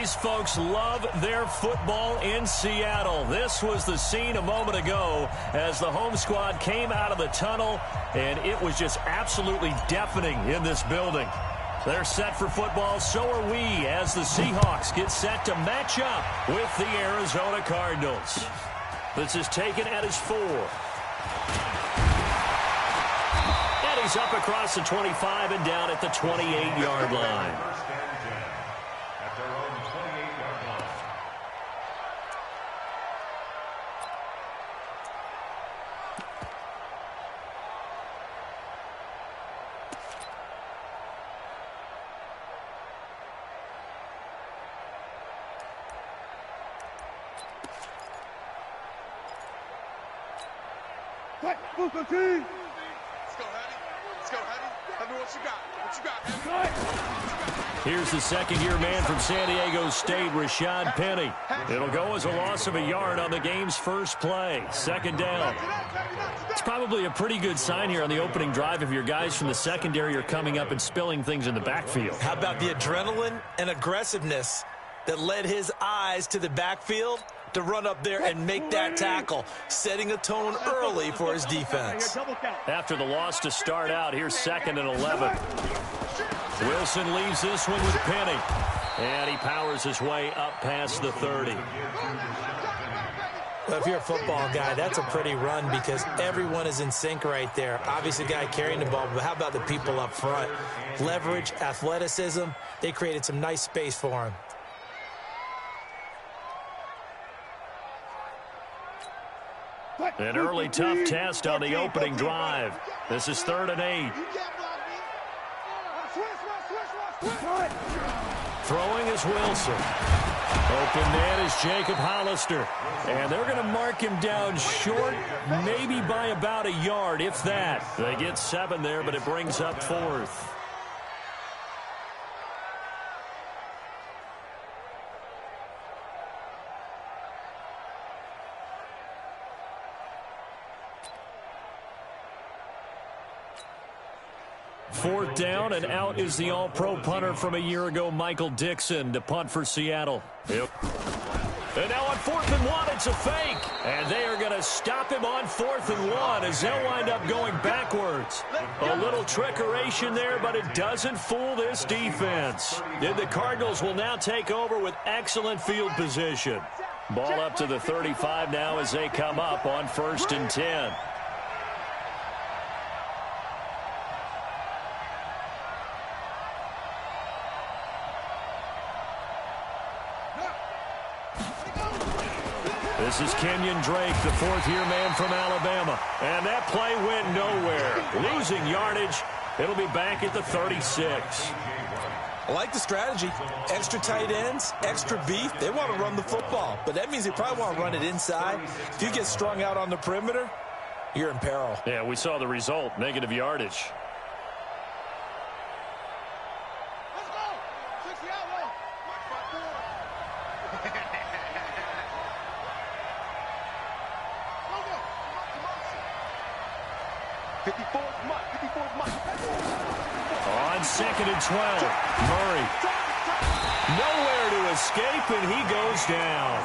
These folks love their football in Seattle. This was the scene a moment ago as the home squad came out of the tunnel, and it was just absolutely deafening in this building. They're set for football, so are we, as the Seahawks get set to match up with the Arizona Cardinals. This is taken at his 4. And he's up across the 25 and down at the 28-yard line. Let's go, Hattie. Let's go, Hattie. Tell me what you got. What you got, Here's the second-year man from San Diego State, Rashad Penny. It'll go as a loss of a yard on the game's first play. Second down. It's probably a pretty good sign here on the opening drive if your guys from the secondary are coming up and spilling things in the backfield. How about the adrenaline and aggressiveness that led his eyes to the backfield to run up there and make that tackle, setting a tone early for his defense. After the loss to start out, here's 2nd and 11. Wilson leaves this one with Penny, and he powers his way up past the 30. Well, if you're a football guy, that's a pretty run because everyone is in sync right there. Obviously, the guy carrying the ball, but how about the people up front? Leverage, athleticism, they created some nice space for him. An early tough test on the opening drive. This is 3rd and 8. Throwing is Wilson. Open man is Jacob Hollister. And they're going to mark him down short, maybe by about a yard, if that. They get 7 there, but it brings up 4th. Fourth down, and out is the all-pro punter from a year ago, Michael Dixon, to punt for Seattle. Yep. And now on 4th and 1, it's a fake. And they are going to stop him on 4th and 1 as they'll wind up going backwards. A little trickeration there, but it doesn't fool this defense. And the Cardinals will now take over with excellent field position. Ball up to the 35 now as they come up on 1st and 10. This is Kenyon Drake, the 4th-year man from Alabama. And that play went nowhere. Losing yardage. It'll be back at the 36. I like the strategy. Extra tight ends, extra beef. They want to run the football, but that means they probably want to run it inside. If you get strung out on the perimeter, you're in peril. Yeah, we saw the result, negative yardage. On 2nd and 12, Murray. Nowhere to escape, and he goes down.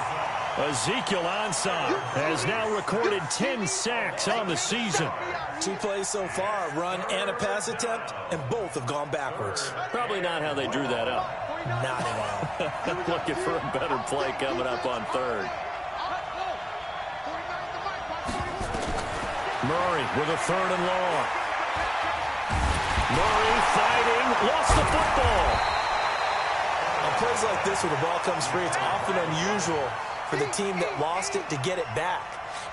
Ezekiel Ansah has now recorded 10 sacks on the season. 2 plays so far, a run and a pass attempt, and both have gone backwards. Probably not how they drew that up. Not at all. Looking for a better play coming up on 3rd. Murray with a 3rd and long. Murray fighting, lost the football. On plays like this where the ball comes free, it's often unusual for the team that lost it to get it back.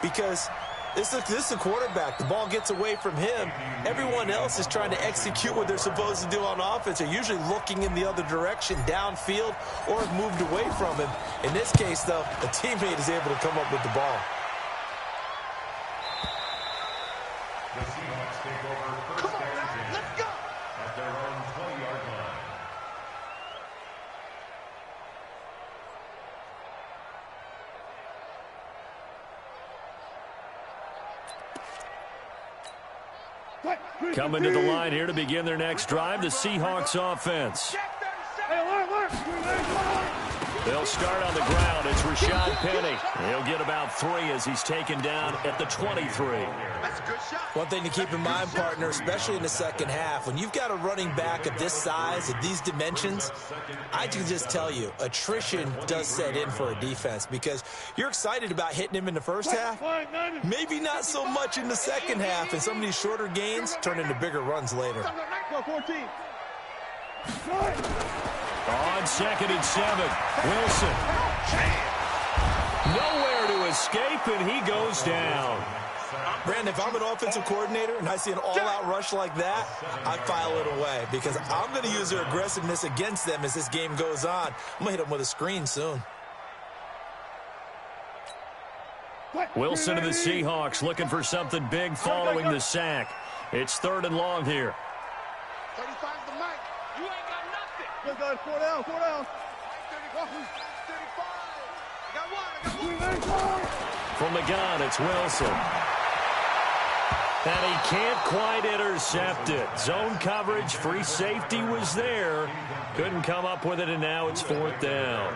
Because this is a quarterback. The ball gets away from him. Everyone else is trying to execute what they're supposed to do on offense. They're usually looking in the other direction, downfield, or have moved away from him. In this case, though, a teammate is able to come up with the ball. The Seahawks take over first down and 10 at their own 20-yard line. Coming to the line here to begin their next drive, the Seahawks offense. They'll start on the ground. It's Rashad Penny. He'll get about 3 as he's taken down at the 23. That's a good shot. One thing to keep in mind, partner, especially in the second half, when you've got a running back of this size, of these dimensions, I can just tell you, attrition does set in for a defense because you're excited about hitting him in the first half, maybe not so much in the second half, and some of these shorter gains turn into bigger runs later. On 2nd and 7, Wilson. Nowhere to escape, and he goes down. Brandon, if I'm an offensive coordinator and I see an all-out rush like that, I file it away because I'm going to use their aggressiveness against them as this game goes on. I'm going to hit them with a screen soon. Wilson to the Seahawks looking for something big following the sack. It's 3rd and long here. 35's the mic. You ain't got nothing. Good, guys. 4 down, 4 down. 35. I got one. From the gun, it's Wilson. And he can't quite intercept it. Zone coverage, free safety was there. Couldn't come up with it, and now it's 4th down.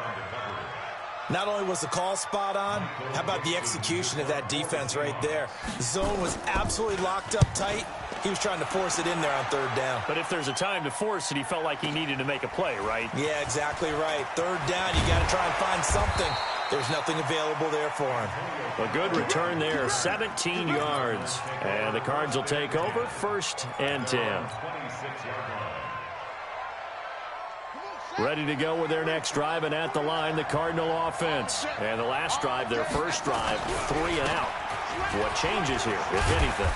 Not only was the call spot on, how about the execution of that defense right there? The zone was absolutely locked up tight. He was trying to force it in there on 3rd down. But if there's a time to force it, he felt like he needed to make a play, right? Yeah, exactly right. 3rd down, you got to try and find something. There's nothing available there for him. A good return there, 17 yards. And the Cards will take over, 1st and 10. Ready to go with their next drive, and at the line, the Cardinal offense. And the last drive, their first drive, 3 and out. What changes here, if anything?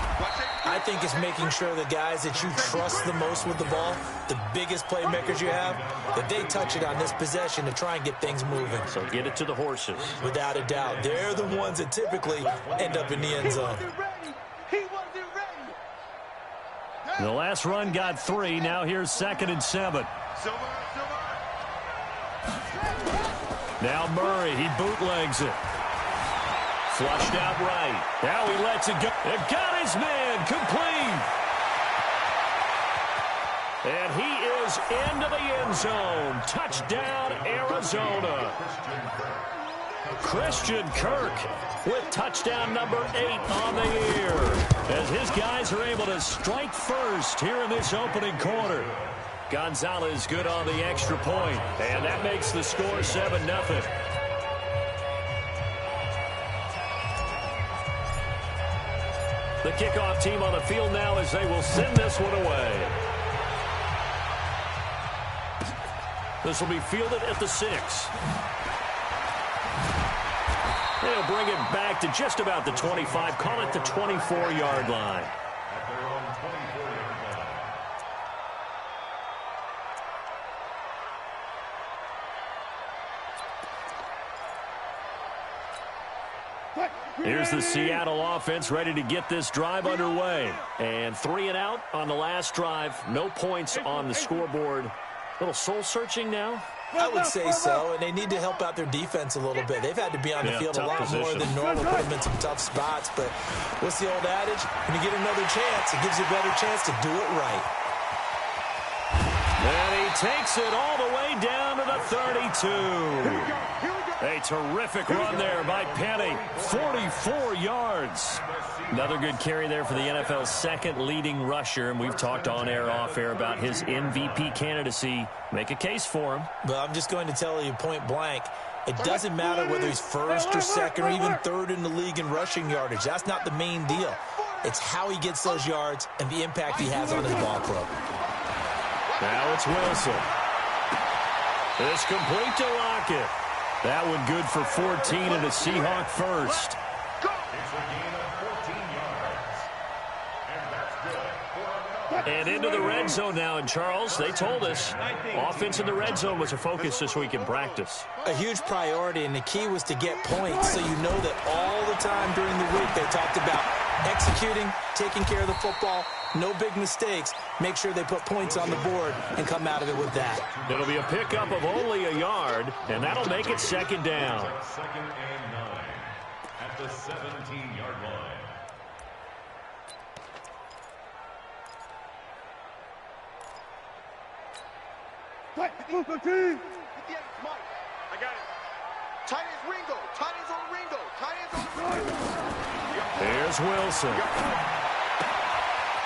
I think it's making sure the guys that you trust the most with the ball, the biggest playmakers you have, that they touch it on this possession to try and get things moving. So get it to the horses. Without a doubt. They're the ones that typically end up in the end zone. The last run got 3. Now here's 2nd and 7. Now Murray, he bootlegs it. Flushed out right. Now he lets it go. It got his man complete. And he is into the end zone. Touchdown, Arizona. Christian Kirk with touchdown number 8 on the year. As his guys are able to strike first here in this opening quarter. Gonzalez good on the extra point. And that makes the score 7-0. The kickoff team on the field now as they will send this one away. This will be fielded at the 6. They'll bring it back to just about the 25. Call it the 24-yard line. Here's the Seattle offense ready to get this drive underway. And 3 and out on the last drive. No points on the scoreboard. A little soul-searching now? I would say so, and they need to help out their defense a little bit. They've had to be on the field a lot more than normal, put them in some tough spots. But what's the old adage? When you get another chance, it gives you a better chance to do it right. And he takes it all the way down to the 32. A terrific run there by Penny. 44 yards. Another good carry there for the NFL's second leading rusher. And we've talked on air, off air about his MVP candidacy. Make a case for him. But I'm just going to tell you point blank, it doesn't matter whether he's first or second or even third in the league in rushing yardage. That's not the main deal. It's how he gets those yards and the impact he has on his ball club. Now it's Wilson. It's complete to Lockett. That one good for 14 and a Seahawk first. And into the red zone now. And, Charles, they told us offense in the red zone was a focus this week in practice. A huge priority, and the key was to get points so you know that all the time during the week they talked about executing, taking care of the football, no big mistakes. Make sure they put points on the board and come out of it with that. It'll be a pickup of only a yard, and that'll make it 2nd down. 2nd and 9 at the 17-yard line. I got it. Tight ends Ringo. Tight ends on Ringo. Tight ends on Ringo. Here's Wilson.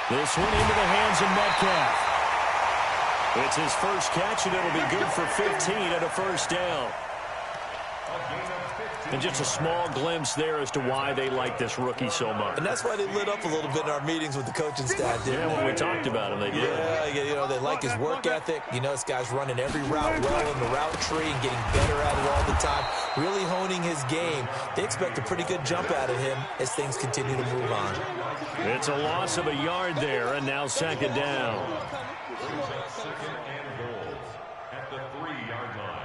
This one into the hands of Metcalf. It's his first catch, and it'll be good for 15 and a first down. And just a small glimpse there as to why they like this rookie so much. And that's why they lit up a little bit in our meetings with the coaching staff, didn't they? When we talked about him, they did. Yeah, you know, they like his work ethic. You know, this guy's running every route well in the route tree and getting better at it all the time, really honing his game. They expect a pretty good jump out of him as things continue to move on. It's a loss of a yard there, and now second down. Second and goals at the 3-yard line.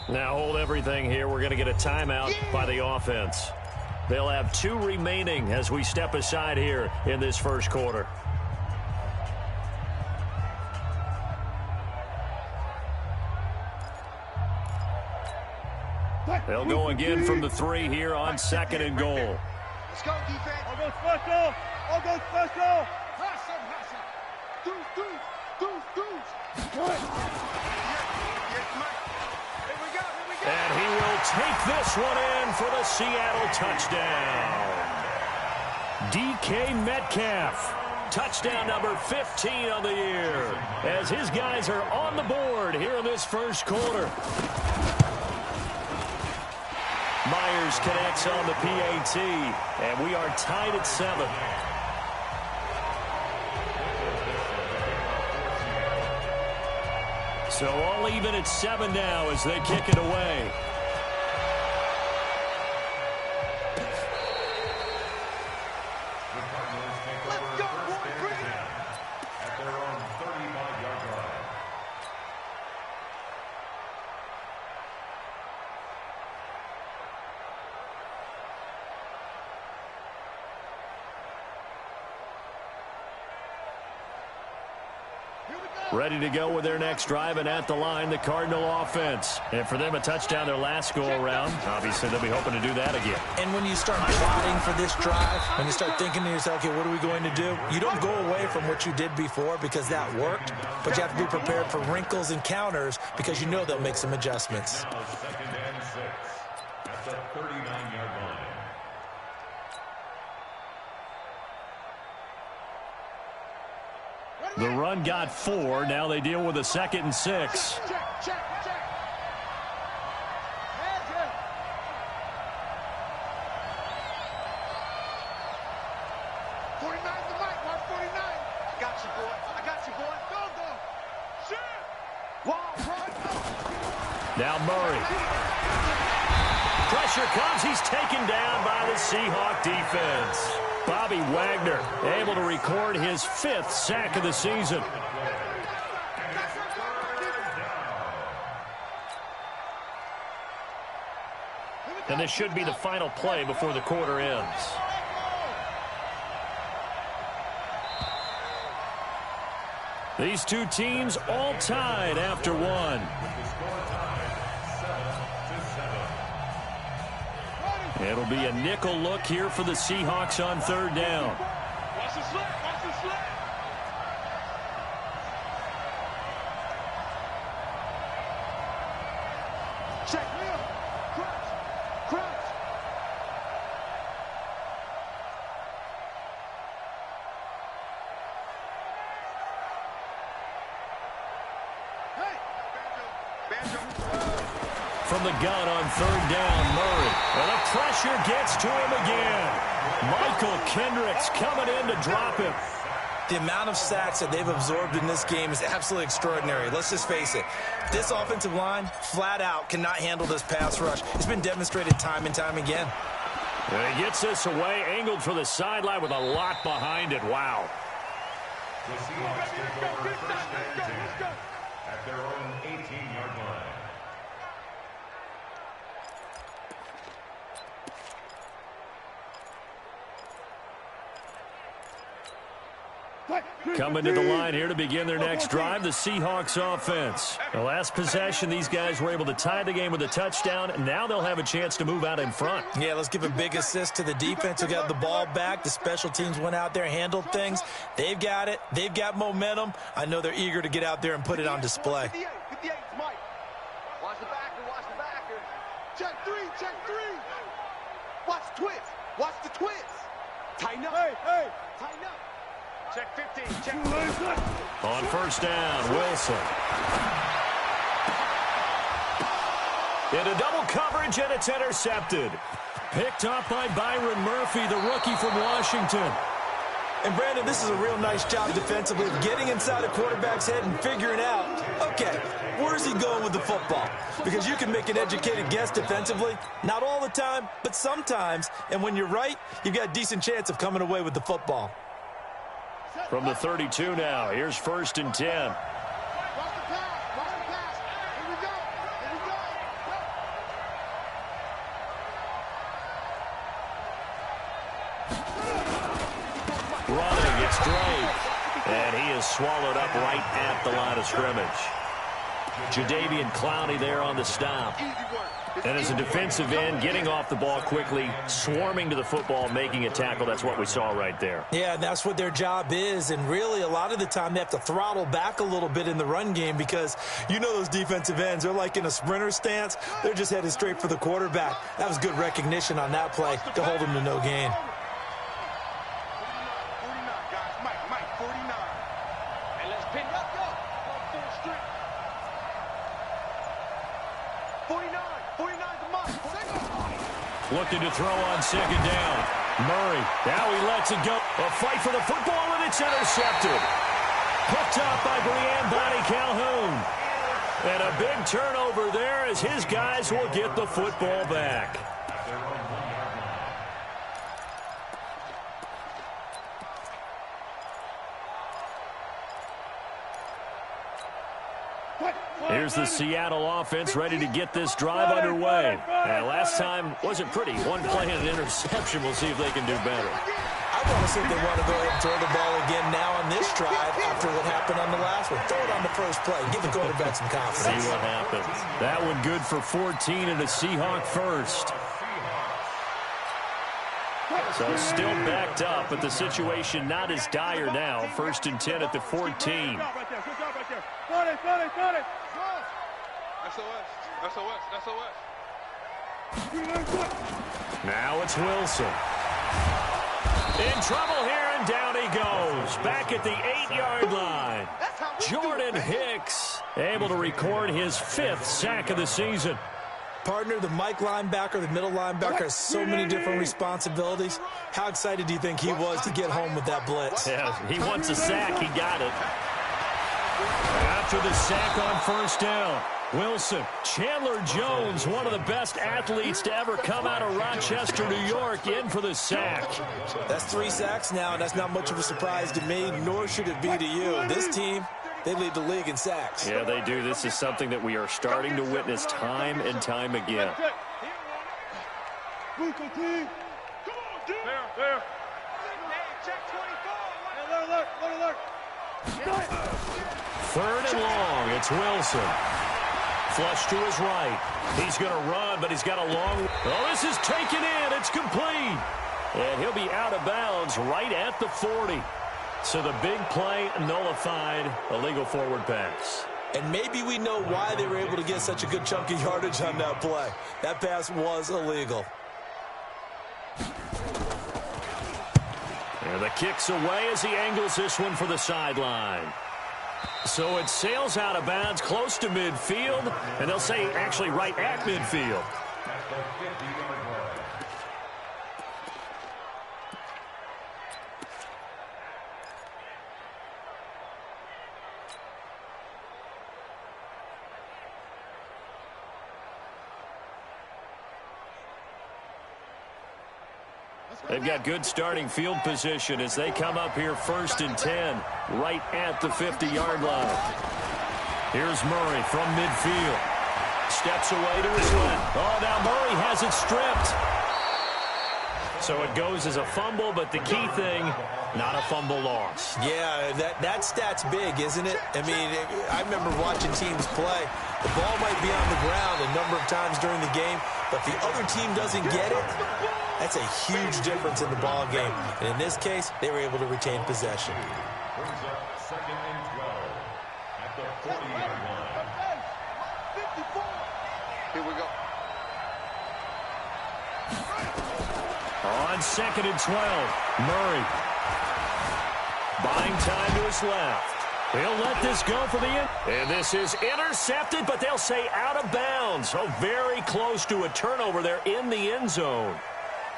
Now hold everything here. We're going to get a timeout by the offense. They'll have 2 remaining as we step aside here in this first quarter. They'll go again from the 3 here on second and goal. Let's go, defense. I'll go special. I'll go special. And he will take this one in for the Seattle touchdown. DK Metcalf. Touchdown number 15 on the year as his guys are on the board here in this first quarter. Myers connects on the PAT, and we are tied at 7. So all even at 7 now as they kick it away. Let's go, boy, bring it. At their own 35-yard line. Ready to go with their next drive, and at the line, the Cardinal offense. And for them, a touchdown their last go-around. Obviously, they'll be hoping to do that again. And when you start plotting for this drive, when you start thinking to yourself, okay, what are we going to do? You don't go away from what you did before because that worked, but you have to be prepared for wrinkles and counters because you know they'll make some adjustments. Now second and 6 at the 39-yard line. The run got 4. Now they deal with a 2nd and 6. Check. 49's the mic, watch 49. I got you, boy. Go. Shit. Wall, run. Now Murray. Pressure comes. He's taken down by the Seahawk defense. Bobby Wagner able to record his 5th sack of the season. And this should be the final play before the quarter ends. These two teams all tied after 1. It'll be a nickel look here for the Seahawks on 3rd down. Watch the slip. Check, Will. Crouch. Hey, Banjo. From the gun on 3rd down, Murray. And the pressure gets to him again. Michael Kendricks coming in to drop him. The amount of sacks that they've absorbed in this game is absolutely extraordinary. Let's just face it. This offensive line, flat out, cannot handle this pass rush. It's been demonstrated time and time again. And he gets this away, angled for the sideline with a lot behind it. Wow. The Seahawks take over first and 10 at their own 18-yard line. Coming to the line here to begin their next drive, the Seahawks offense. The last possession, these guys were able to tie the game with a touchdown, and now they'll have a chance to move out in front. Yeah, let's give a big assist to the defense who got the ball back. The special teams went out there, handled things. They've got it. They've got momentum. I know they're eager to get out there and put it on display. 58, Mike. Watch the backer, watch the backer. Check three, check three. Watch the twist. Watch the twist. Tighten up. Hey. Tighten up. Check 15, check 15. On first down, Wilson. Into double coverage, and it's intercepted. Picked up by Byron Murphy, the rookie from Washington. And, Brandon, this is a real nice job defensively of getting inside a quarterback's head and figuring out, okay, where's he going with the football? Because you can make an educated guess defensively. Not all the time, but sometimes. And when you're right, you've got a decent chance of coming away with the football. From the 32 now, here's first and 10. Watch the pass, watch the pass. Here we go, here we go. Running, it's Drake. And he is swallowed up right at the line of scrimmage. Jadeveon Clowney there on the stop. Easy work. And as a defensive end, getting off the ball quickly, swarming to the football, making a tackle, that's what we saw right there. Yeah, and that's what their job is. And really, a lot of the time, they have to throttle back a little bit in the run game because you know those defensive ends, they're like in a sprinter stance. They're just headed straight for the quarterback. That was good recognition on that play to hold them to no gain. 49, guys. Mike, 49. And let's pin it up, go. Full strength. 49 to Mike. Looking to throw on second down. Murray, now he lets it go. A fight for the football, and it's intercepted. Picked up by Brianne Bonnie Calhoun. And a big turnover there as his guys will get the football back. Here's the Seattle offense ready to get this drive underway. Last time wasn't pretty. One play and an interception. We'll see if they can do better. I want to see if they want to go ahead and throw the ball again now on this drive after what happened on the last one. Throw it on the first play. Give the quarterback some confidence. See what happens. That one good for 14 and a Seahawk first. So still backed up, but the situation not as dire now. First and 10 at the 14. Good job right there. Got it. SOS. Now it's Wilson. In trouble here, and down he goes. Back at the 8-yard line. Jordan Hicks able to record his 5th sack of the season. Partner, the Mike linebacker, the middle linebacker has so many different responsibilities. How excited do you think he was to get home with that blitz? Yeah, he wants a sack. He got it. After the sack on first down, Wilson, Chandler Jones, one of the best athletes to ever come out of Rochester, New York, in for the sack. That's 3 sacks now, and that's not much of a surprise to me, nor should it be to you. This team, they lead the league in sacks. Yeah, they do. This is something that we are starting to witness time and time again. There. Check 24. Alert. Third and long, it's Wilson. Flush to his right. He's going to run, but he's got a long... Oh, this is taken in. It's complete. And he'll be out of bounds right at the 40. So the big play nullified, a legal forward pass. And maybe we know why they were able to get such a good chunk of yardage on that play. That pass was illegal. And the kick's away as he angles this one for the sideline. So it sails out of bounds close to midfield, and they'll say actually right at midfield. They've got good starting field position as they come up here first and 10, right at the 50-yard line. Here's Murray from midfield. Steps away to his left. Oh, now Murray has it stripped. So it goes as a fumble, but the key thing, not a fumble loss. Yeah, that stat's big, isn't it? I mean, I remember watching teams play. The ball might be on the ground a number of times during the game, but if the other team doesn't get it, that's a huge difference in the ball game. And in this case, they were able to retain possession. Brings up 2nd and 12 at the 40-yard line. Here we go. On 2nd and 12, Murray. Buying time to his left. He'll let this go for the end. And this is intercepted, but they'll say out of bounds. So very close to a turnover there in the end zone.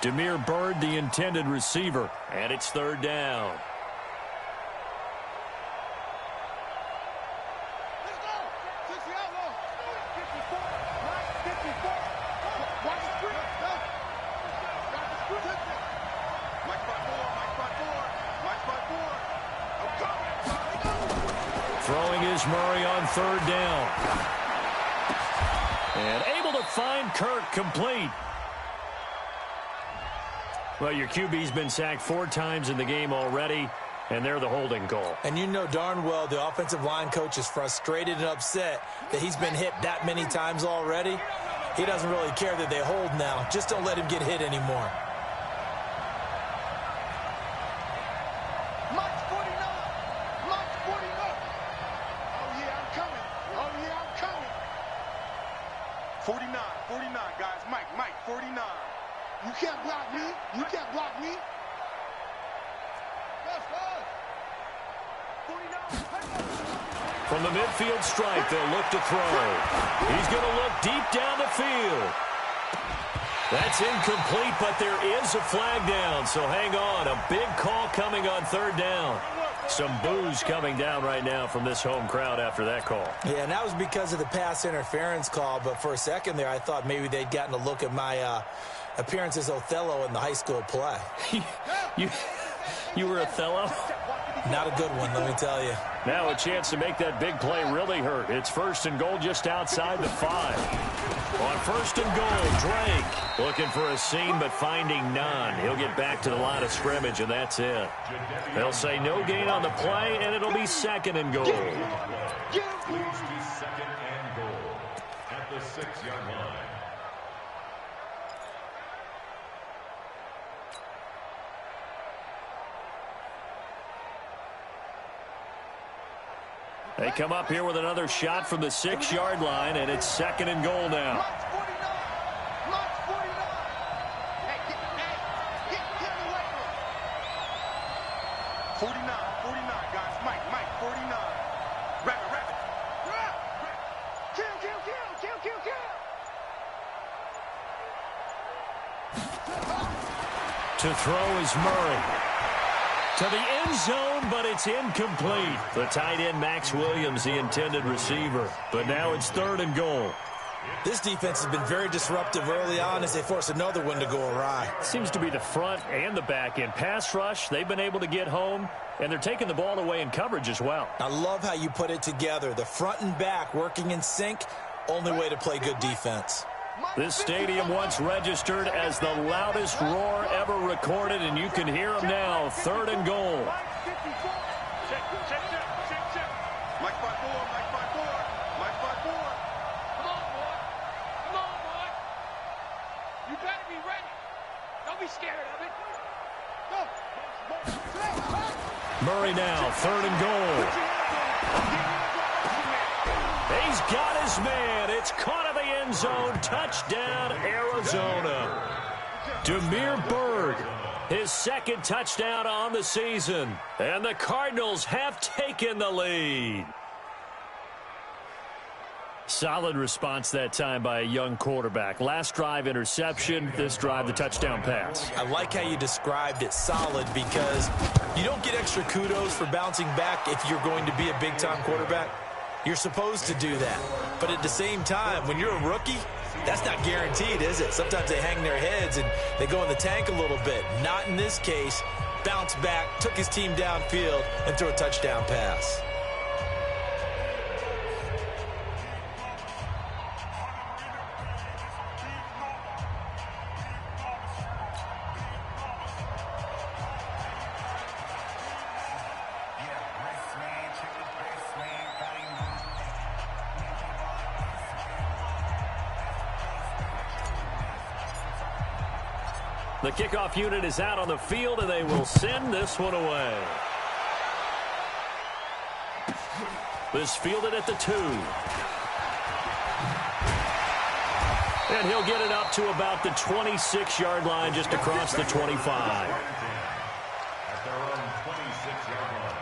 Demir Bird, the intended receiver. And it's 3rd down. Throwing is Murray on 3rd down. And able to find Kirk complete. Well, your QB's been sacked 4 times in the game already, and they're the holding call. And you know darn well the offensive line coach is frustrated and upset that he's been hit that many times already. He doesn't really care that they hold now. Just don't let him get hit anymore. Mike, 49. You can't block me. You can't block me. From the midfield stripe, they'll look to throw. He's going to look deep down the field. That's incomplete, but there is a flag down, so hang on. A big call coming on 3rd down. Some boos coming down right now from this home crowd after that call. Yeah, and that was because of the pass interference call, but for a second there, I thought maybe they'd gotten a look at my appearance as Othello in the high school play. You were Othello? Not a good one, let me tell you. Now a chance to make that big play really hurt. It's 1st and goal just outside the 5. On 1st and goal, Drake looking for a seam but finding none. He'll get back to the line of scrimmage, and that's it. They'll say no gain on the play, and it'll be 2nd and goal. Please be 2nd and goal at the 6-yard line. They come up here with another shot from the 6-yard line, and it's 2nd and goal now. 49, guys. Mike, 49. Rabbit. To throw is Murray. To the end zone, but it's incomplete. The tight end, Max Williams, the intended receiver. But now it's 3rd and goal. This defense has been very disruptive early on as they force another one to go awry. Seems to be the front and the back end. Pass rush, they've been able to get home, and they're taking the ball away in coverage as well. I love how you put it together. The front and back working in sync, only way to play good defense. This stadium once registered as the loudest roar ever recorded, and you can hear them now. 3rd and goal. Check. Mike 5-4. Come on, boy. You better be ready. Don't be scared of it. Go. Murray now, 3rd and goal. He's got his man. It's caught in the end zone. Touchdown, Arizona. Demir Bird, his 2nd touchdown on the season. And the Cardinals have taken the lead. Solid response that time by a young quarterback. Last drive, interception. This drive, the touchdown pass. I like how you described it, solid, because you don't get extra kudos for bouncing back if you're going to be a big-time quarterback. You're supposed to do that. But at the same time, when you're a rookie, that's not guaranteed, is it? Sometimes they hang their heads and they go in the tank a little bit. Not in this case. Bounced back, took his team downfield, and threw a touchdown pass. The kickoff unit is out on the field, and they will send this one away. This fielded at the 2. And he'll get it up to about the 26-yard line, just across the 25. At their own 26-yard line.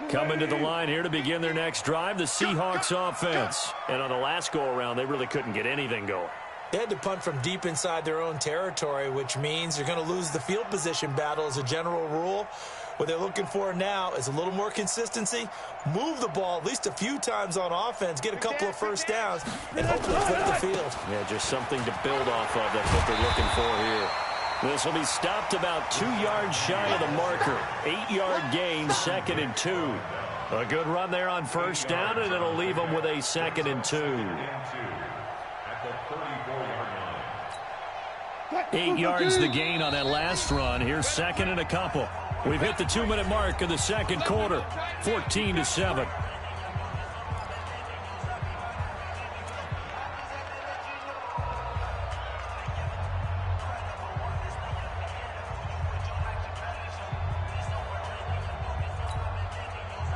Coming to the line here to begin their next drive, the Seahawks offense. And on the last go-around, they really couldn't get anything going. They had to punt from deep inside their own territory, which means you're going to lose the field position battle as a general rule. What they're looking for now is a little more consistency, move the ball at least a few times on offense, get a couple of first downs, and hopefully flip the field. Yeah, just something to build off of. That's what they're looking for here. This will be stopped about 2 yards shy of the marker. 8-yard gain, 2nd and 2. A good run there on first down, and it'll leave them with a 2nd and 2. At the 34-yard line. 8 yards the gain on that last run. Here's 2nd and a couple. We've hit the 2-minute mark of the second quarter. 14-7.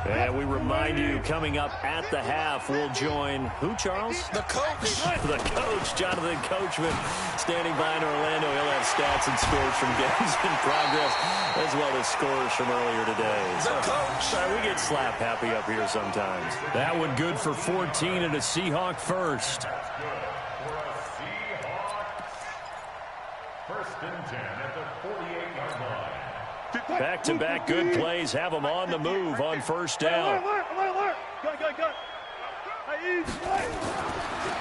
And we remind you, coming up at the half, we'll join who, Charles? The coach. The coach, Jonathan Coachman, standing by in Orlando. He'll have stats and scores from games in progress, as well as scores from earlier today. The coach. Sorry, we get slap happy up here sometimes. That one good for 14 and a Seahawk first. That's good for a Seahawks. 1st and 10 at the 48-yard line. Back-to-back good plays have them on the move on first down.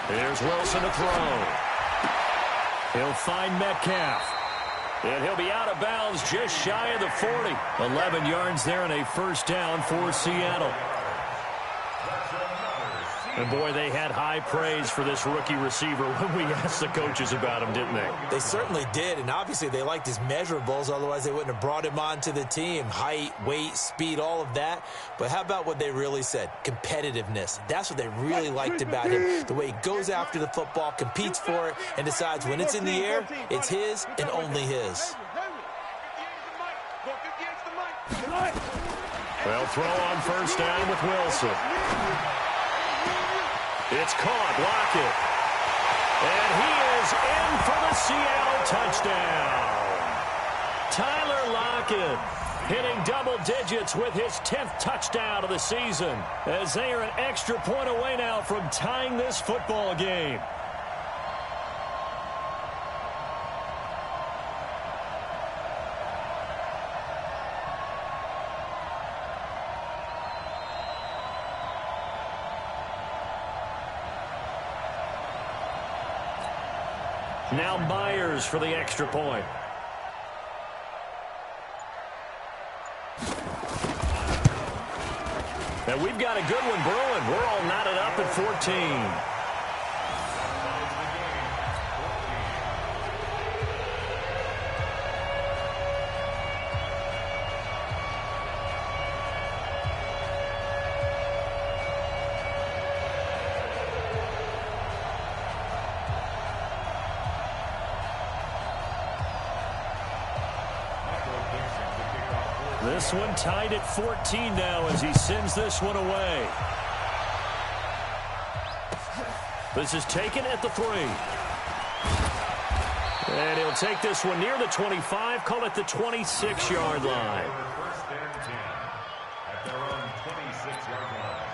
Here's Wilson to throw. He'll find Metcalf. And he'll be out of bounds just shy of the 40. 11 yards there and a first down for Seattle. And, boy, they had high praise for this rookie receiver when we asked the coaches about him, didn't they? They certainly did, and obviously they liked his measurables. Otherwise, they wouldn't have brought him onto the team. Height, weight, speed, all of that. But how about what they really said? Competitiveness. That's what they really liked about him. The way he goes after the football, competes for it, and decides when it's in the air, it's his and only his. Well, throw on first down with Wilson. It's caught. Lockett. And he is in for the Seattle touchdown. Tyler Lockett hitting double digits with his 10th touchdown of the season, as they are an extra point away now from tying this football game. Now Myers for the extra point. And we've got a good one brewing. We're all knotted up at 14. This one tied at 14 now as he sends this one away. This is taken at the 3. And he'll take this one near the 25, call it the 26-yard line. 1st and 10 at their own 26-yard line.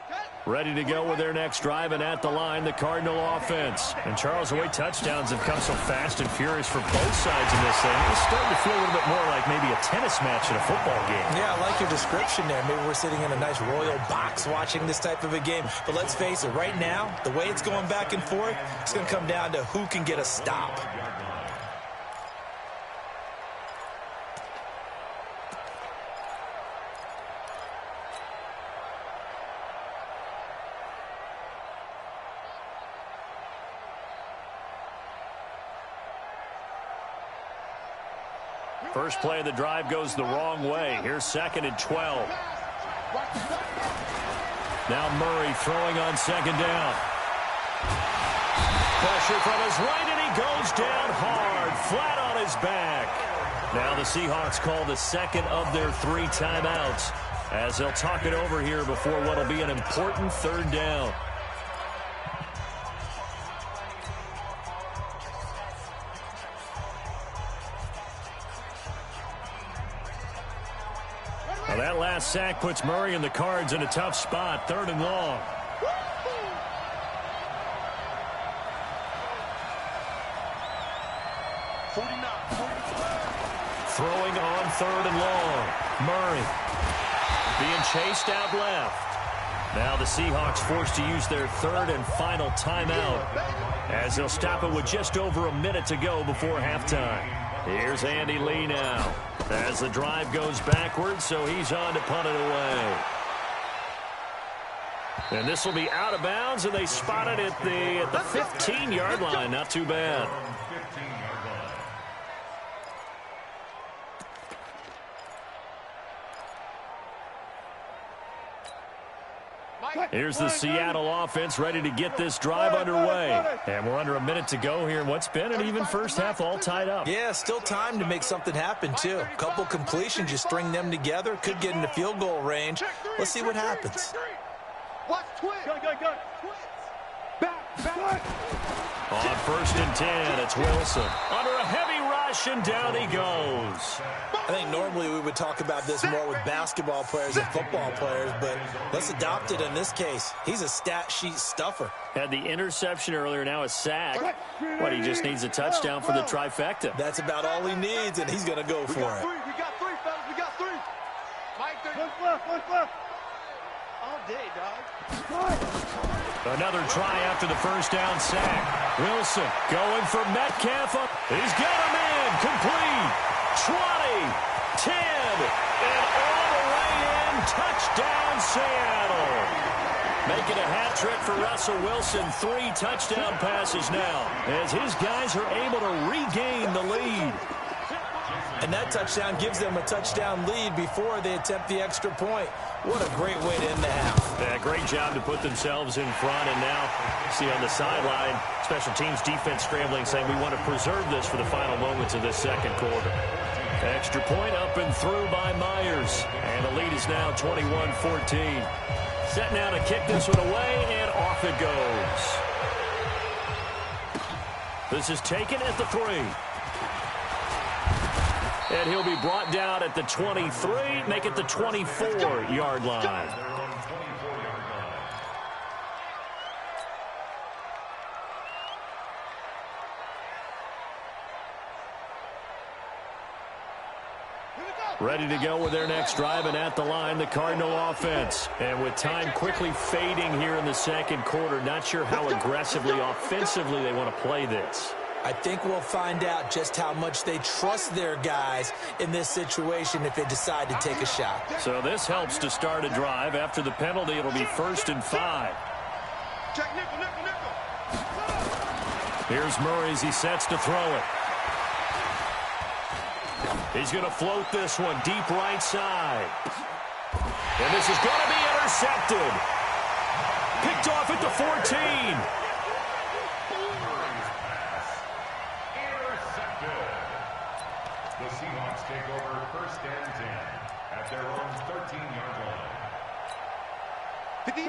Cut. Ready to go with their next drive, and at the line, the Cardinal offense. And Charles, the way touchdowns have come so fast and furious for both sides in this thing, it's starting to feel a little bit more like maybe a tennis match in a football game. Yeah, I like your description there. Maybe we're sitting in a nice royal box watching this type of a game. But let's face it, right now, the way it's going back and forth, it's going to come down to who can get a stop. First play of the drive goes the wrong way. Here's 2nd and 12. Now Murray throwing on 2nd down. Pressure from his right, and he goes down hard, flat on his back. Now the Seahawks call the 2nd of their 3 timeouts as they'll talk it over here before what will be an important 3rd down. Well, that last sack puts Murray and the Cards in a tough spot, 3rd and long. Throwing on 3rd and long. Murray being chased out left. Now the Seahawks forced to use their 3rd and final timeout as they'll stop it with just over a minute to go before halftime. Here's Andy Lee now as the drive goes backwards, so he's on to punt it away. And this will be out of bounds, and they spot it at the 15-yard line. Not too bad. Here's the Seattle offense ready to get this drive underway. And we're under a minute to go here in what's been an even first half, all tied up. Yeah, still time to make something happen, too. A couple completions, you string them together, could get into field goal range. Let's see what happens. Watch twist. Go. Back. On 1st and 10, it's Wilson. Under a heavy rush, and down he goes. I think normally we would talk about this more with basketball players and football players, but let's adopt it in this case. He's a stat sheet stuffer. Had the interception earlier, now a sack. What, he just needs a touchdown for the trifecta. That's about all he needs, and he's going to go for it. We got three, fellas. We got 3. Mike, what's left? All day, dog. Another try after the first down sack. Wilson going for Metcalf. He's got him in. Complete. 20, 10, and all the way in. Touchdown, Seattle. Making a hat trick for Russell Wilson. 3 touchdown passes now as his guys are able to regain the lead. And that touchdown gives them a touchdown lead before they attempt the extra point. What a great way to end the half. Yeah, great job to put themselves in front. And now, see on the sideline, special teams defense scrambling, saying we want to preserve this for the final moments of this 2nd quarter. Extra point up and through by Myers. And the lead is now 21-14. Set now to kick this one away, and off it goes. This is taken at the 3. And he'll be brought down at the 23, make it the 24-yard line. Ready to go with their next drive, and at the line, the Cardinal offense. And with time quickly fading here in the 2nd quarter, not sure how aggressively, offensively they want to play this. I think we'll find out just how much they trust their guys in this situation if they decide to take a shot. So this helps to start a drive. After the penalty, it'll be 1st and 5. Check nickel. Here's Murray as he sets to throw it. He's going to float this one deep right side. And this is going to be intercepted. Picked off at the 14. The Seahawks take over 1st and 10 at their own 13-yard line.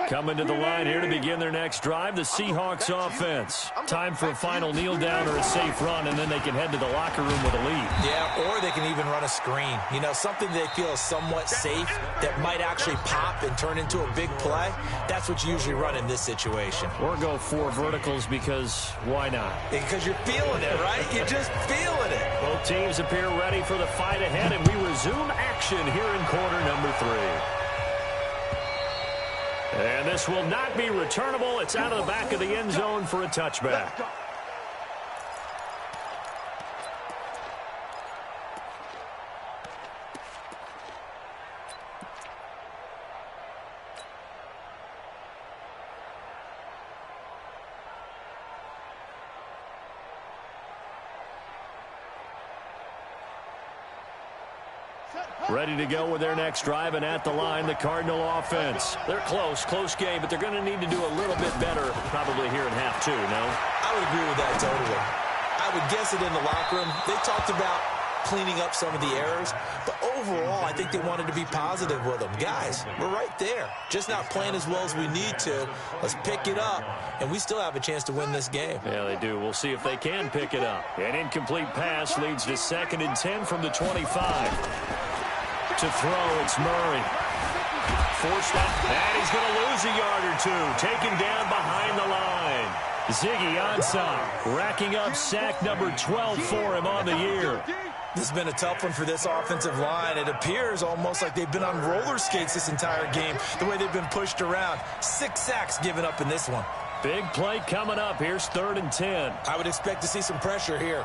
Coming to the line here to begin their next drive, the Seahawks offense. Time for a final kneel down or a safe run, and then they can head to the locker room with a lead. Yeah, or they can even run a screen. You know, something they feel is somewhat safe that might actually pop and turn into a big play. That's what you usually run in this situation. Or go 4 verticals because why not? Because you're feeling it, right? You're just feeling it. Both teams appear ready for the fight ahead, and we resume action here in quarter number 3. And this will not be returnable. It's out of the back of the end zone for a touchback. Ready to go with their next drive, and at the line, the Cardinal offense. They're close game, but they're going to need to do a little bit better probably here in half 2, no? I would agree with that totally. I would guess it in the locker room. They talked about cleaning up some of the errors, but overall, I think they wanted to be positive with them. Guys, we're right there. Just not playing as well as we need to. Let's pick it up, and we still have a chance to win this game. Yeah, they do. We'll see if they can pick it up. An incomplete pass leads to 2nd and 10 from the 25. To throw, it's Murray. Forced out, and he's going to lose a yard or 2. Taken down behind the line. Ziggy Ansah racking up sack number 12 for him on the year. This has been a tough one for this offensive line. It appears almost like they've been on roller skates this entire game, the way they've been pushed around. 6 sacks given up in this one. Big play coming up. Here's 3rd and 10. I would expect to see some pressure here.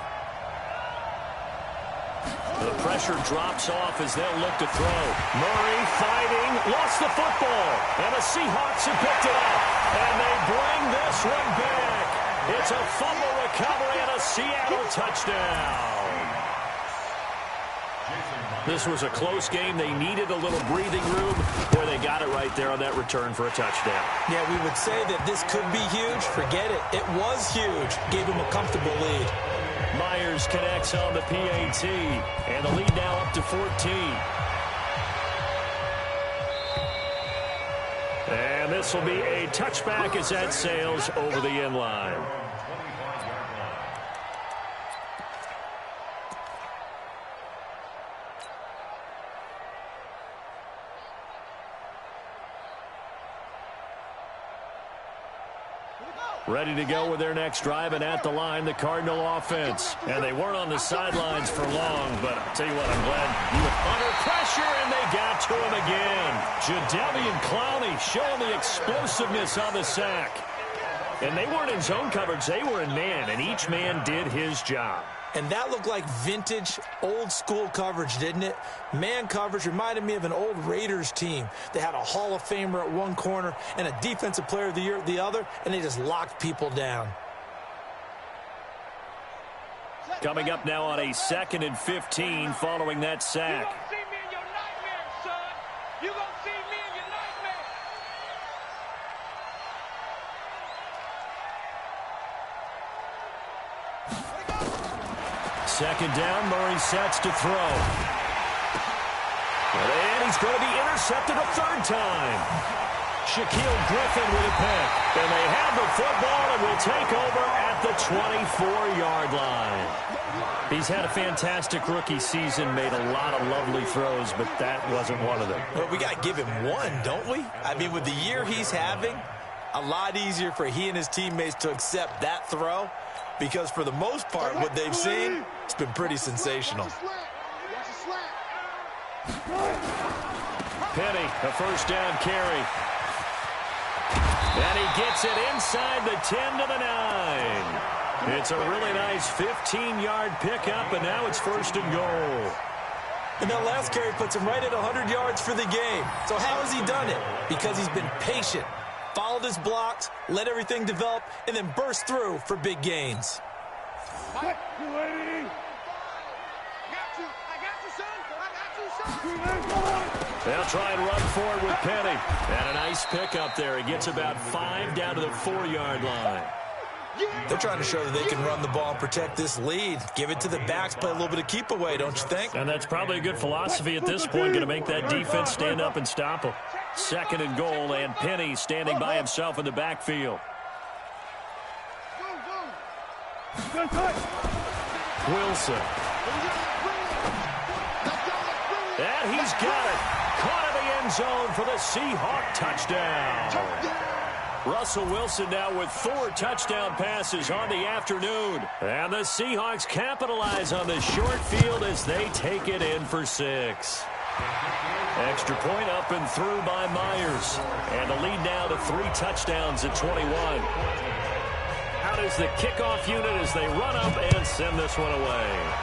The pressure drops off as they'll look to throw. Murray fighting, lost the football, and the Seahawks have picked it up, and they bring this one back. It's a fumble recovery and a Seattle touchdown. This was a close game. They needed a little breathing room. Boy, they got it right there on that return for a touchdown. Yeah, we would say that this could be huge. Forget it. It was huge. Gave them a comfortable lead. Myers connects on the PAT, and the lead now up to 14. And this will be a touchback as that sails over the end line. Ready to go with their next drive, and at the line, the Cardinal offense. And they weren't on the sidelines for long, but I'll tell you what, I'm glad he was under pressure, and they got to him again. Jadeveon Clowney showing the explosiveness on the sack. And they weren't in zone coverage, they were in man, and each man did his job. And that looked like vintage, old-school coverage, didn't it? Man coverage reminded me of an old Raiders team. They had a Hall of Famer at one corner and a Defensive Player of the Year at the other, and they just locked people down. Coming up now on a 2nd and 15 following that sack. You gonna see me in your nightmares, son. You gonna see me in your nightmares. Second down, Murray sets to throw. And he's going to be intercepted a 3rd time. Shaquille Griffin with a pick. And they have the football and will take over at the 24-yard line. He's had a fantastic rookie season, made a lot of lovely throws, but that wasn't one of them. Well, we got to give him one, don't we? I mean, with the year he's having, a lot easier for he and his teammates to accept that throw, because for the most part, what they've seen, it's been pretty sensational. Penny, a 1st down carry. And he gets it inside the 10 to the 9. It's a really nice 15-yard pickup, and now it's 1st and goal. And that last carry puts him right at 100 yards for the game. So how has he done it? Because he's been patient, followed his blocks, let everything develop, and then burst through for big gains. They'll try and run forward with Penny. And a nice pickup there. He gets about 5 down to the 4-yard line. They're trying to show that they can run the ball and protect this lead. Give it to the backs, play a little bit of keep away, don't you think? And that's probably a good philosophy at this point, going to make that defense stand up and stop them. Second and goal, and Penny standing by himself in the backfield. Wilson. And he's got it. Caught in the end zone for the Seahawk touchdown. Russell Wilson now with 4 touchdown passes on the afternoon. And the Seahawks capitalize on the short field as they take it in for 6. Extra point up and through by Myers. And the lead now to 3 touchdowns at 21. Out is the kickoff unit as they run up and send this one away.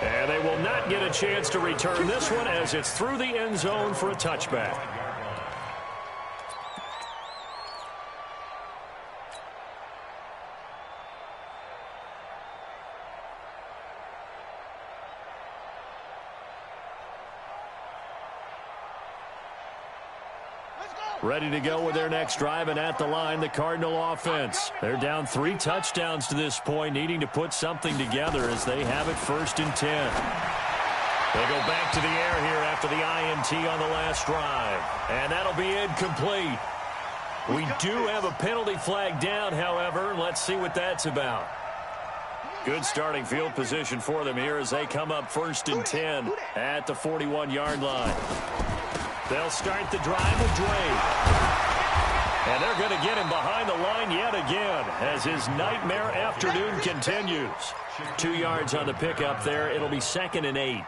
And they will not get a chance to return this one as it's through the end zone for a touchback. Ready to go with their next drive, and at the line, the Cardinal offense. They're down 3 touchdowns to this point, needing to put something together as they have it 1st and 10. They go back to the air here after the INT on the last drive, and that'll be incomplete. We do have a penalty flag down, however. Let's see what that's about. Good starting field position for them here as they come up 1st and 10 at the 41-yard line. They'll start the drive with Drake. And they're going to get him behind the line yet again as his nightmare afternoon continues. 2 yards on the pickup there. It'll be 2nd and 8.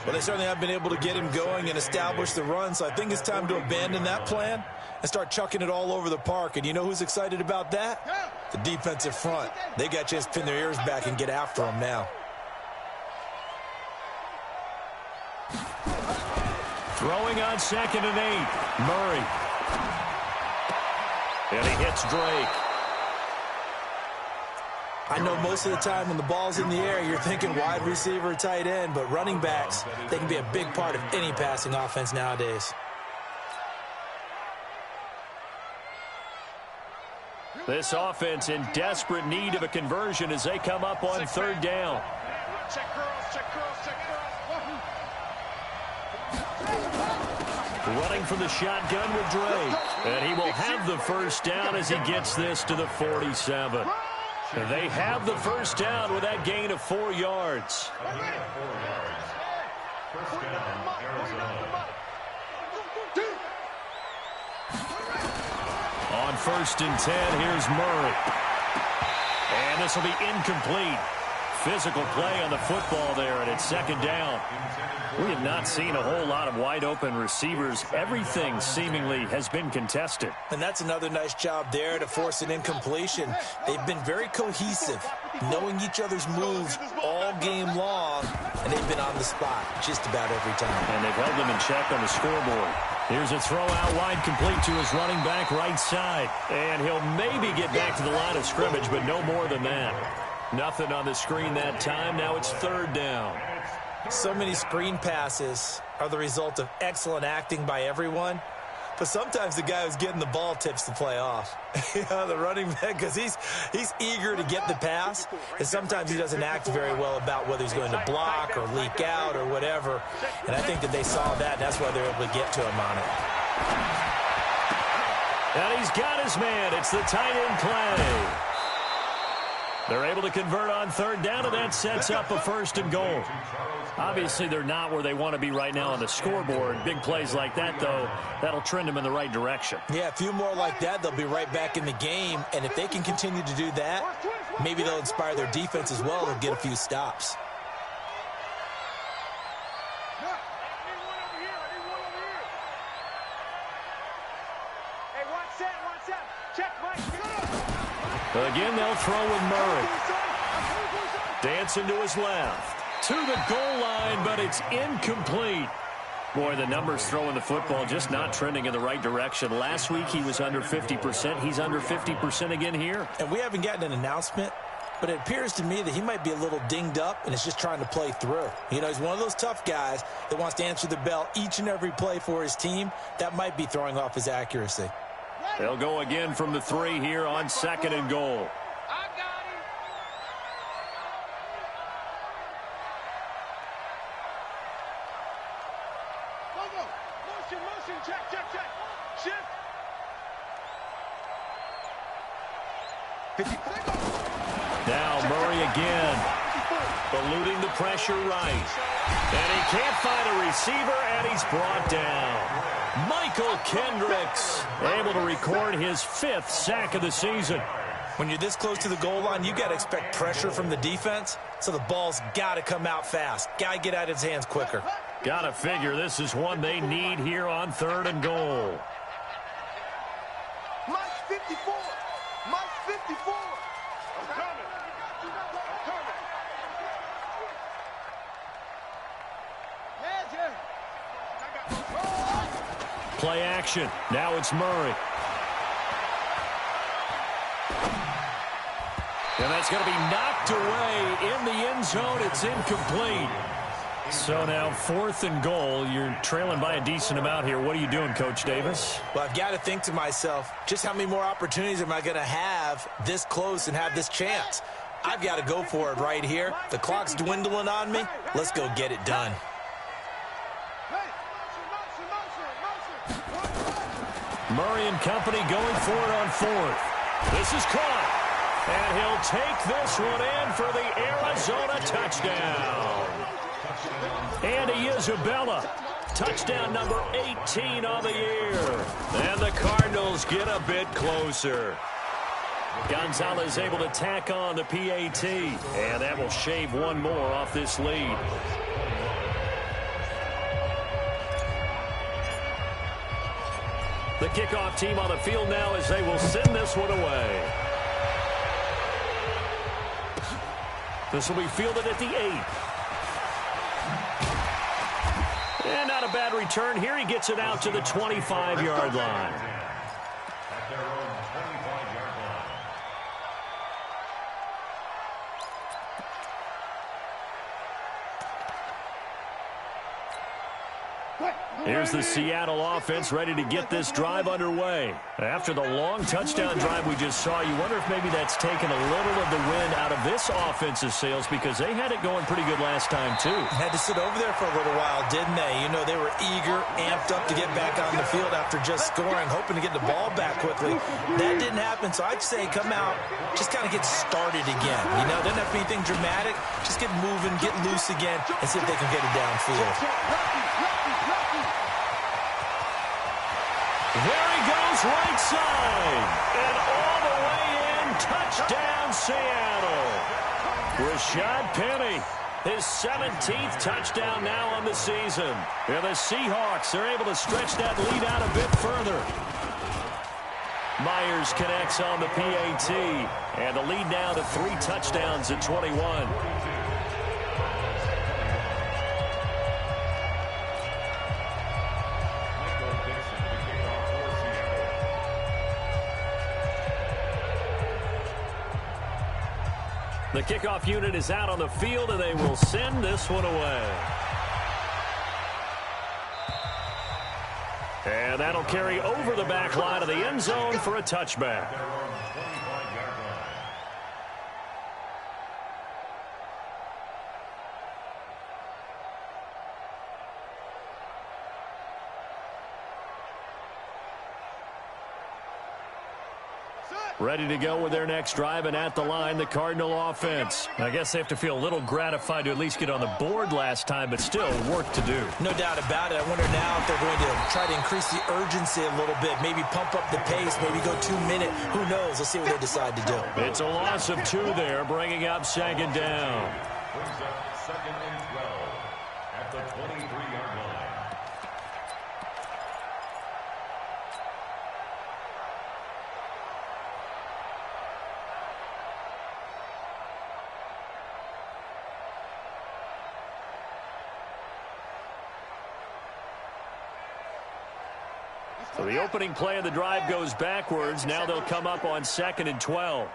Well, they certainly have been able to get him going and establish the run, so I think it's time to abandon that plan and start chucking it all over the park. And you know who's excited about that? The defensive front. They got a chance to pin their ears back and get after him now. Throwing on 2nd and 8. Murray. And he hits Drake. I know most of the time when the ball's in the air, you're thinking wide receiver, tight end, but running backs, they can be a big part of any passing offense nowadays. This offense in desperate need of a conversion as they come up on 3rd down. Check girls, check girls, check girls. Running from the shotgun with Drake. And he will have the 1st down as he gets this to the 47. They have the 1st down with that gain of 4 yards. On 1st and 10, here's Murray. And this will be incomplete. Physical play on the football there, and it's 2nd down. We have not seen a whole lot of wide-open receivers. Everything seemingly has been contested. And that's another nice job there to force an incompletion. They've been very cohesive, knowing each other's moves all game long, and they've been on the spot just about every time. And they've held them in check on the scoreboard. Here's a throw out wide, complete to his running back right side. And he'll maybe get back to the line of scrimmage, but no more than that. Nothing on the screen that time. Now it's 3rd down. So many screen passes are the result of excellent acting by everyone. But sometimes the guy who's getting the ball tips the play off. The running back, because he's eager to get the pass. And sometimes he doesn't act very well about whether he's going to block or leak out or whatever. And I think that they saw that, and that's why they're able to get to him on it. And he's got his man. It's the tight end Clay. They're able to convert on 3rd down, and that sets up a 1st and goal. Obviously, they're not where they want to be right now on the scoreboard. Big plays like that, though, that'll trend them in the right direction. Yeah, a few more like that, they'll be right back in the game. And if they can continue to do that, maybe they'll inspire their defense as well and get a few stops. Again, they'll throw with Murray. Dancing to his left. To the goal line, but it's incomplete. Boy, the numbers throwing the football just not trending in the right direction. Last week, he was under 50%. He's under 50% again here. And we haven't gotten an announcement, but it appears to me that he might be a little dinged up and is just trying to play through. You know, he's one of those tough guys that wants to answer the bell each and every play for his team. That might be throwing off his accuracy. They'll go again from the 3 here on 2nd and goal. Now Murray again. Eluding the pressure right. And he can't find a receiver, and he's brought down. Michael Kendricks able to record his 5th sack of the season. When you're this close to the goal line, you got to expect pressure from the defense, so the ball's got to come out fast. Got to get out of his hands quicker. Got to figure this is one they need here on 3rd and goal. Mike 54. Mike 54. I'm coming. Play action. Now it's Murray. And that's going to be knocked away in the end zone. It's incomplete. So now 4th and goal. You're trailing by a decent amount here. What are you doing, Coach Davis? Well, I've got to think to myself, just how many more opportunities am I going to have this close and have this chance? I've got to go for it right here. The clock's dwindling on me. Let's go get it done. Murray and company going for it on 4th. This is caught. And he'll take this one in for the Arizona touchdown. Andy Isabella, touchdown number 18 on the year. And the Cardinals get a bit closer. Gonzalez able to tack on the PAT. And that will shave one more off this lead. The kickoff team on the field now as they will send this one away. This will be fielded at the 8. And not a bad return here. He gets it out to the 25-yard line. At their own 25-yard line. Here's the Seattle offense ready to get this drive underway. After the long touchdown drive we just saw, you wonder if maybe that's taken a little of the wind out of this offensive sails, because they had it going pretty good last time too. Had to sit over there for a little while, didn't they? You know, they were eager, amped up to get back on the field after just scoring, hoping to get the ball back quickly. That didn't happen, so I'd say come out, just kind of get started again. You know, doesn't have to be anything dramatic. Just get moving, get loose again, and see if they can get it downfield. There he goes, right side. And all the way in, touchdown Seattle. Rashad Penny, his 17th touchdown now on the season. And the Seahawks are able to stretch that lead out a bit further. Myers connects on the PAT. And the lead now to 3 touchdowns at 21. The kickoff unit is out on the field, and they will send this one away. And that'll carry over the back line of the end zone for a touchback. Ready to go with their next drive, and at the line, the Cardinal offense. I guess they have to feel a little gratified to at least get on the board last time, but still work to do. No doubt about it. I wonder now if they're going to try to increase the urgency a little bit, maybe pump up the pace, maybe go 2-minute. Who knows? Let's see what they decide to do. It's a loss of 2 there, bringing up 2nd down. Brings up 2nd and 12 at the 23-yard line. So the opening play of the drive goes backwards. Now they'll come up on 2nd and 12.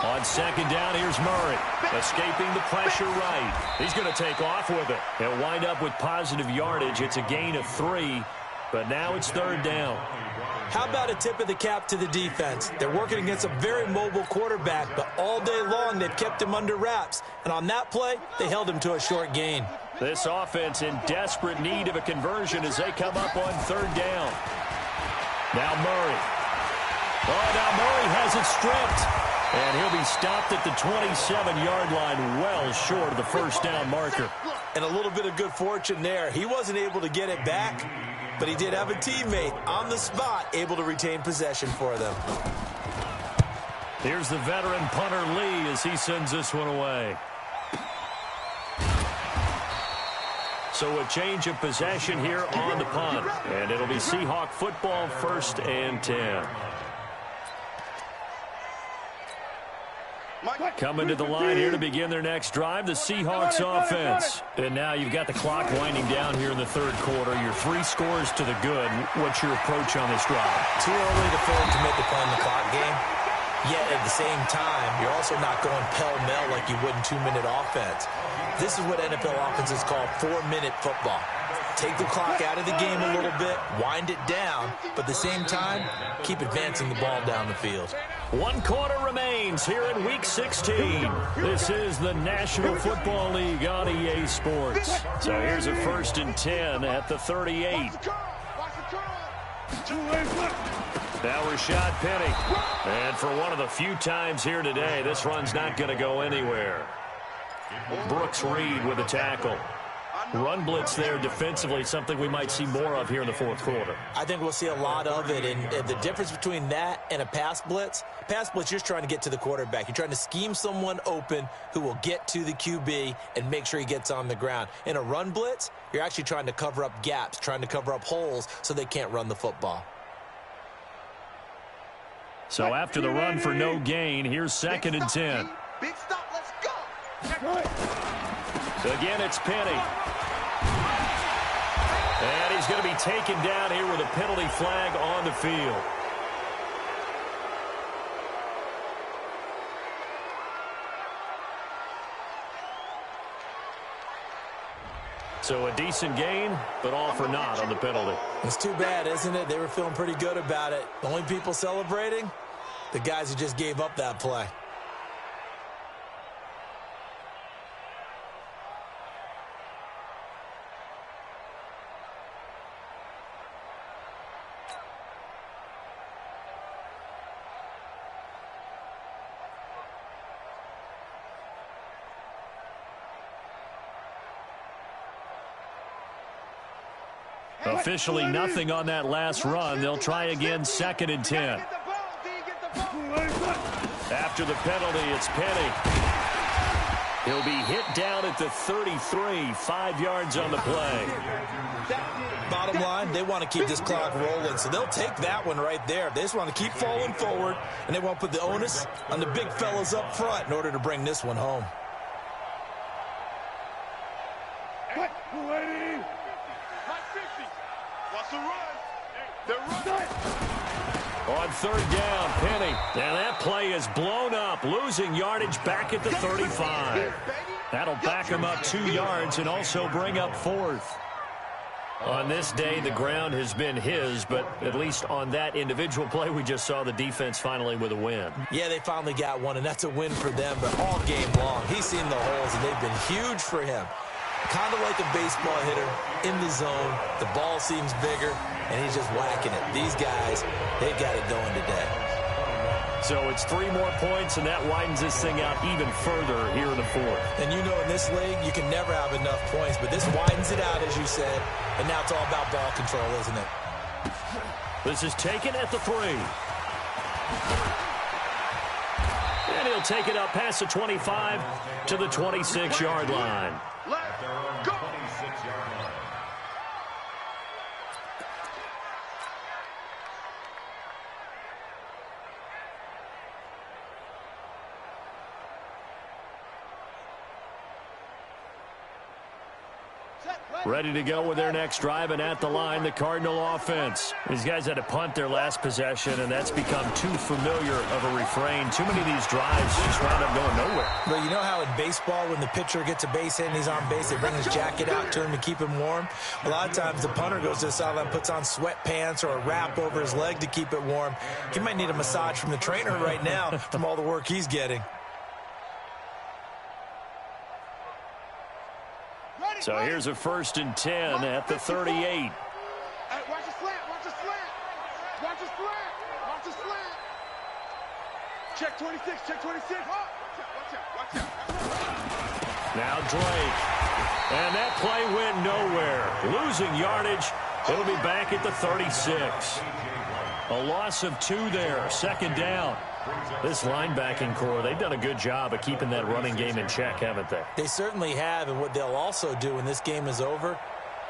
On 2nd down, here's Murray. Escaping the pressure right. He's going to take off with it. He'll wind up with positive yardage. It's a gain of 3, but now it's 3rd down. How about a tip of the cap to the defense? They're working against a very mobile quarterback, but all day long they've kept him under wraps. And on that play, they held him to a short gain. This offense in desperate need of a conversion as they come up on 3rd down. Now Murray. Oh, now Murray has it stripped. And he'll be stopped at the 27-yard line, well short of the first down marker. And a little bit of good fortune there. He wasn't able to get it back, but he did have a teammate on the spot able to retain possession for them. Here's the veteran punter Lee as he sends this one away. So a change of possession here on the punt. And it'll be Seahawk football, 1st and 10. Coming to the line here to begin their next drive, the Seahawks offense. And now you've got the clock winding down here in the third quarter. Your 3 scores to the good. What's your approach on this drive? Too early to fully commit to playing the clock game. Yet at the same time, you're also not going pell-mell like you would in 2-minute offense. This is what NFL offenses call 4-minute football. Take the clock out of the game a little bit, wind it down, but at the same time, keep advancing the ball down the field. 1 quarter remains here in Week 16. This is the National Football League on EA Sports. So here's a 1st and 10 at the 38. Now Rashad Penny. And for one of the few times here today, this run's not going to go anywhere. Brooks Reed with a tackle. Run blitz there defensively, something we might see more of here in the fourth quarter. I think we'll see a lot of it, and the difference between that and a pass blitz, you're just trying to get to the quarterback. You're trying to scheme someone open who will get to the QB and make sure he gets on the ground. In a run blitz, you're actually trying to cover up gaps, trying to cover up holes so they can't run the football. So after the run for no gain, here's 2nd and 10. Big stop, let's go. So again, it's Penny. And he's going to be taken down here with a penalty flag on the field. So a decent gain, but all for naught on the penalty. It's too bad, isn't it? They were feeling pretty good about it. The only people celebrating, the guys who just gave up that play. Officially nothing on that last run. They'll try again, 2nd and 10. After the penalty, it's Penny. He'll be hit down at the 33, 5 yards on the play. Bottom line, they want to keep this clock rolling, so they'll take that one right there. They just want to keep falling forward, and they won't put the onus on the big fellas up front in order to bring this one home. On 3rd down, Penny. And that play is blown up, losing yardage back at the 35. That'll back him up 2 yards and also bring up 4th. On this day, the ground has been his, but at least on that individual play, we just saw the defense finally with a win. Yeah, they finally got one, and that's a win for them, but all game long, he's seen the holes, and they've been huge for him. Kind of like a baseball hitter in the zone. The ball seems bigger, and he's just whacking it. These guys, they've got it going today. So it's 3 more points, and that widens this thing out even further here in the 4th. And you know in this league, you can never have enough points, but this widens it out, as you said, and now it's all about ball control, isn't it? This is taken at the 3. And he'll take it up past the 25 to the 26-yard line. Let's go. Ready to go with their next drive, and at the line, the Cardinal offense. These guys had to punt their last possession, and that's become too familiar of a refrain. Too many of these drives just wound up going nowhere. Well, you know how in baseball, when the pitcher gets a base hit and he's on base, they bring his jacket out to him to keep him warm? A lot of times the punter goes to the sideline, puts on sweatpants or a wrap over his leg to keep it warm. He might need a massage from the trainer right now from all the work he's getting. So here's a 1st and 10 at the 38. Watch the slant, watch the slant. Watch the slant. Watch the slant. Check 26. Check 26. Watch out. Watch out. Now Drake. And that play went nowhere. Losing yardage. It'll be back at the 36. A loss of 2 there. Second down. This linebacking core, they've done a good job of keeping that running game in check, haven't they? They certainly have, and what they'll also do when this game is over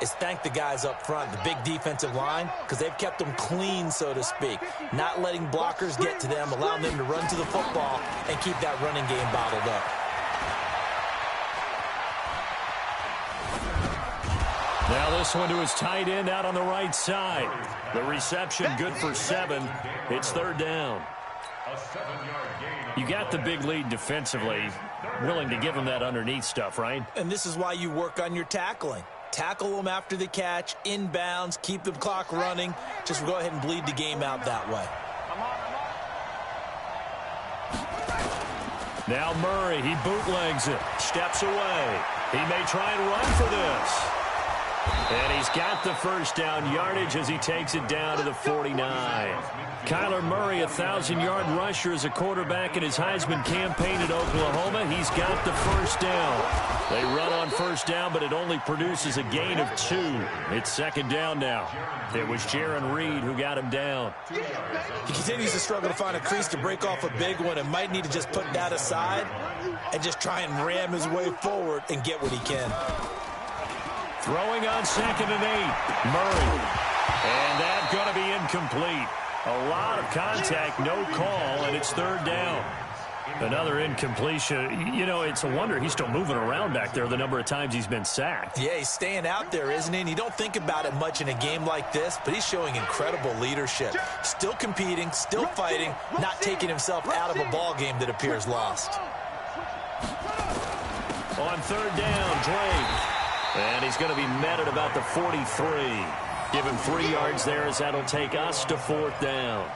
is thank the guys up front, the big defensive line, because they've kept them clean, so to speak. Not letting blockers get to them, allowing them to run to the football and keep that running game bottled up. Now this one to his tight end out on the right side. The reception good for 7. It's third down. You got the big lead defensively. Willing to give them that underneath stuff, right? And this is why you work on your tackling. Tackle them after the catch, inbounds, keep the clock running. Just go ahead and bleed the game out that way. Now Murray, he bootlegs it, steps away. He may try and run for this. And he's got the first down yardage as he takes it down to the 49. Kyler Murray, 1,000-yard rusher as a quarterback in his Heisman campaign at Oklahoma. He's got the first down. They run on first down, but it only produces a gain of 2. It's second down now. It was Jaron Reed who got him down. He continues to struggle to find a crease to break off a big one and might need to just put that aside and just try and ram his way forward and get what he can. Throwing on 2nd and 8. Murray. And that's going to be incomplete. A lot of contact, no call, and it's third down. Another incompletion. You know, it's a wonder he's still moving around back there the number of times he's been sacked. Yeah, he's staying out there, isn't he? And you don't think about it much in a game like this, but he's showing incredible leadership. Still competing, still fighting, not taking himself out of a ball game that appears lost. On third down, Drake. And he's going to be met at about the 43. Give him 3 yards there as that'll take us to fourth down.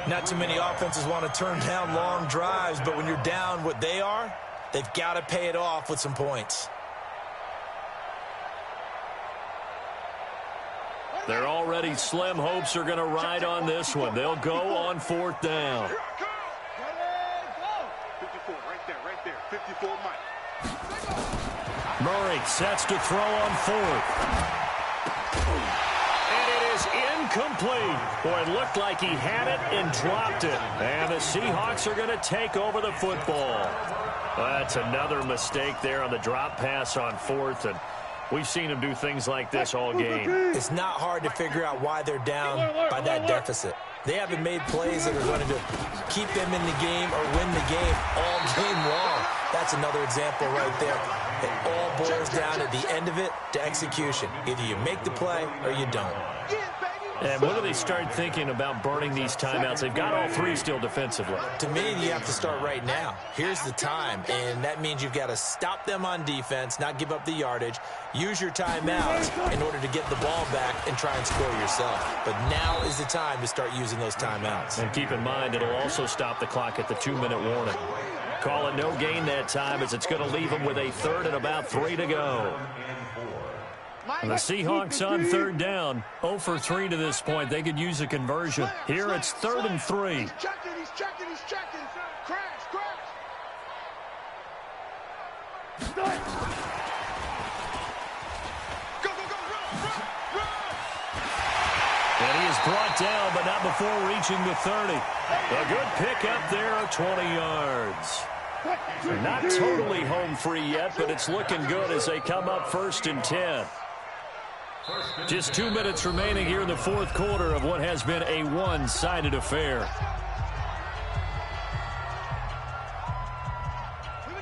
Not too many offenses want to turn down long drives, but when you're down what they are, they've got to pay it off with some points. They're already slim hopes are going to ride on this one. They'll go on fourth down. 54, right there. 54, Mike. Murray sets to throw on fourth. And it is incomplete. Boy, it looked like he had it and dropped it. And the Seahawks are going to take over the football. That's another mistake there on the drop pass on fourth. And we've seen him do things like this all game. It's not hard to figure out why they're down by that deficit. They haven't made plays that are going to keep them in the game or win the game all game long. That's another example right there. It all boils down at the end of it to execution. Either you make the play or you don't. And when do they start thinking about burning these timeouts? They've got all 3 still defensively. To me, you have to start right now. Here's the time, and that means you've got to stop them on defense, not give up the yardage, use your timeouts in order to get the ball back and try and score yourself. But now is the time to start using those timeouts. And keep in mind, it'll also stop the clock at the 2-minute warning. Call it no gain that time as it's going to leave them with a third and about 3 to go. And the Seahawks on third down, 0 for 3 to this point. They could use a conversion. Here it's 3rd and 3. He's checking. Crash. Go, run. And he is brought down, but not before reaching the 30. A good pickup there of 20 yards. Not totally home free yet, but it's looking good as they come up 1st and 10. Just 2 minutes remaining here in the fourth quarter of what has been a one-sided affair.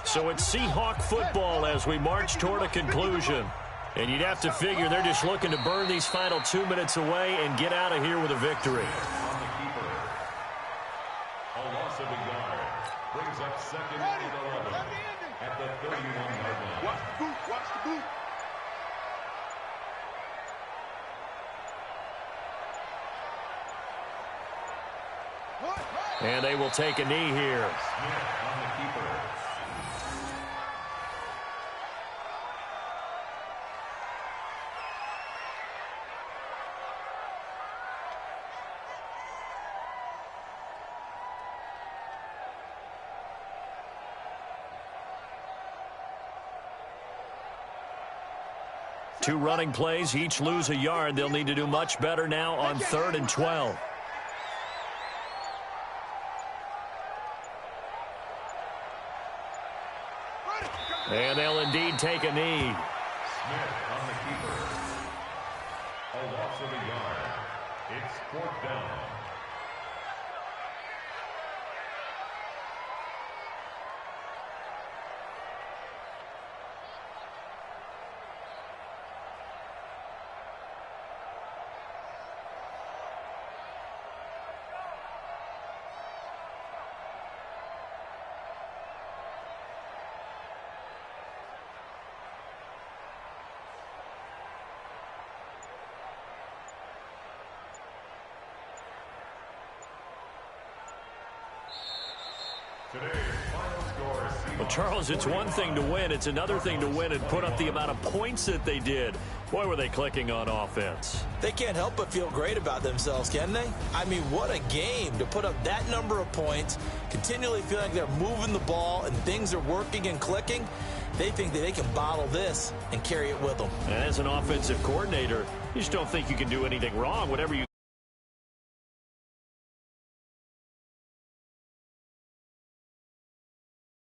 So it's Seahawk football as we march toward a conclusion. And you'd have to figure they're just looking to burn these final 2 minutes away and get out of here with a victory. A loss of a yard brings up 2nd and 11 at the 31-yard line. Watch the boot. And they will take a knee here. Smith on the keeper. 2 running plays, each lose a yard. They'll need to do much better now on 3rd and 12. And they'll indeed take a knee. Smith on the keeper. A loss of a yard. It's 4th down. Well, Charles, it's one thing to win. It's another thing to win and put up the amount of points that they did. Boy, were they clicking on offense. They can't help but feel great about themselves, can they? I mean, what a game to put up that number of points, continually feel like they're moving the ball and things are working and clicking. They think that they can bottle this and carry it with them. As an offensive coordinator, you just don't think you can do anything wrong. Whatever you